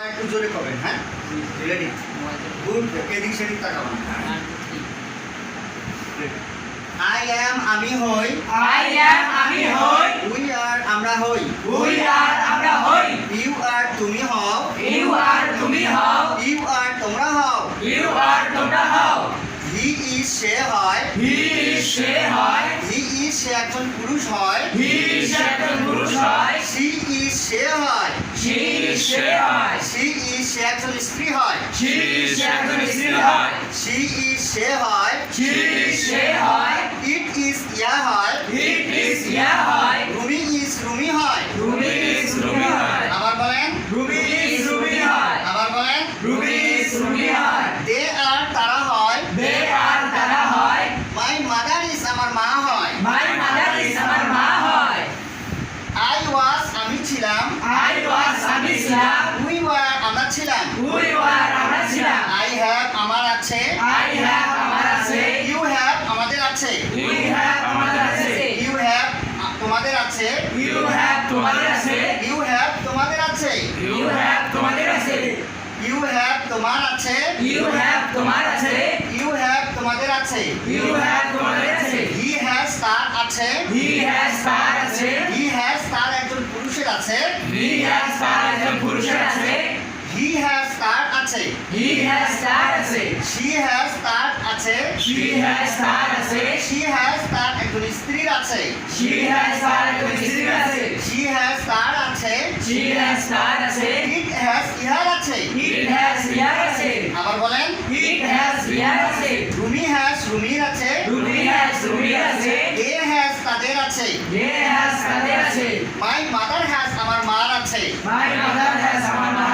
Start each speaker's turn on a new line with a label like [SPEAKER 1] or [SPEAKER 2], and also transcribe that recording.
[SPEAKER 1] একটু জোরে করবেন। হ্যাঁ, রেডি, গুড। এদিক সেদিক তাকাবেন। আই অ্যাম আমি হই,
[SPEAKER 2] I am আমি হই,
[SPEAKER 1] উই আর আমরা হই,
[SPEAKER 2] we are আমরা হই,
[SPEAKER 1] ইউ আর তুমি হও,
[SPEAKER 2] you are তুমি হও,
[SPEAKER 1] ইউ আর তোমরা হও,
[SPEAKER 2] you are তোমরা হও,
[SPEAKER 1] হি ইজ সে হয়,
[SPEAKER 2] he is সে হয়,
[SPEAKER 1] হি ইজ সে একজন পুরুষ হয়,
[SPEAKER 2] he is একজন পুরুষ হয়,
[SPEAKER 1] সি ইজ সে হয়,
[SPEAKER 2] she is সে হয়,
[SPEAKER 1] সি ইজ সে একজন স্ত্রী হয়,
[SPEAKER 2] she is একজন স্ত্রী হয়,
[SPEAKER 1] সি ইজ সে হয়,
[SPEAKER 2] she is সে হয়,
[SPEAKER 1] ইট ইজ ইয়া হয়,
[SPEAKER 2] it is ইয়া হয়,
[SPEAKER 1] রুমি ইজ রুমি হয়।
[SPEAKER 2] রুবি is রুবি হয়,
[SPEAKER 1] আবার বলেন,
[SPEAKER 2] রুবি is রুবি হয়,
[SPEAKER 1] আবার বলেন,
[SPEAKER 2] রুবি is রুবি হয়,
[SPEAKER 1] দে আর তারা হয়,
[SPEAKER 2] they are তারা হয়,
[SPEAKER 1] মাই মাদার ইজ আমার মা হয়,
[SPEAKER 2] my mother is আমার মা হয়,
[SPEAKER 1] আই ওয়াজ আমি ছিলাম,
[SPEAKER 2] I was আমি ছিলাম,
[SPEAKER 1] উই ওয়ার আমরা ছিলাম,
[SPEAKER 2] we were আমরা ছিলাম,
[SPEAKER 1] আই হ্যাভ আমার আছে,
[SPEAKER 2] I have আমার আছে,
[SPEAKER 1] ইউ হ্যাভ আমাদের আছে,
[SPEAKER 2] we have আমাদের আছে,
[SPEAKER 1] ইউ হ্যাভ তোমাদের আছে,
[SPEAKER 2] you have তোমাদের আছে,
[SPEAKER 1] ইউ হ্যাভ তোমাদের আছে,
[SPEAKER 2] you have তোমাদের আছে,
[SPEAKER 1] ইউ হ্যাভ তোমার আছে,
[SPEAKER 2] you have তোমার আছে,
[SPEAKER 1] ইউ হ্যাভ তোমাদের আছে,
[SPEAKER 2] you have তোমাদের আছে,
[SPEAKER 1] হি হ্যাজ তার আছে,
[SPEAKER 2] he has তার আছে,
[SPEAKER 1] হি হ্যাজ তার একজন পুরুষের আছে,
[SPEAKER 2] he has তার একজন পুরুষের আছে,
[SPEAKER 1] হি হ্যাজ তার আছে,
[SPEAKER 2] he has তার আছে,
[SPEAKER 1] শি হ্যাজ তার আছে,
[SPEAKER 2] she has তার আছে,
[SPEAKER 1] শি হ্যাজ তার একজন স্ত্রীর আছে,
[SPEAKER 2] she has তার একজন স্ত্রীর আছে,
[SPEAKER 1] শি হ্যাজ তার আছে,
[SPEAKER 2] she has তার আছে,
[SPEAKER 1] ইট হ্যাজ ইহার আছে।
[SPEAKER 2] it has ইয়ার আছে,
[SPEAKER 1] আবার বলেন,
[SPEAKER 2] it has ইয়ার আছে,
[SPEAKER 1] রুমি হ্যাজ রুমির আছে,
[SPEAKER 2] রুবি has রুবির আছে,
[SPEAKER 1] দে হ্যাজ তাদের আছে,
[SPEAKER 2] they has তাদের আছে,
[SPEAKER 1] মাই মাদার হ্যাজ আমার মার আছে,
[SPEAKER 2] my mother has আমার মা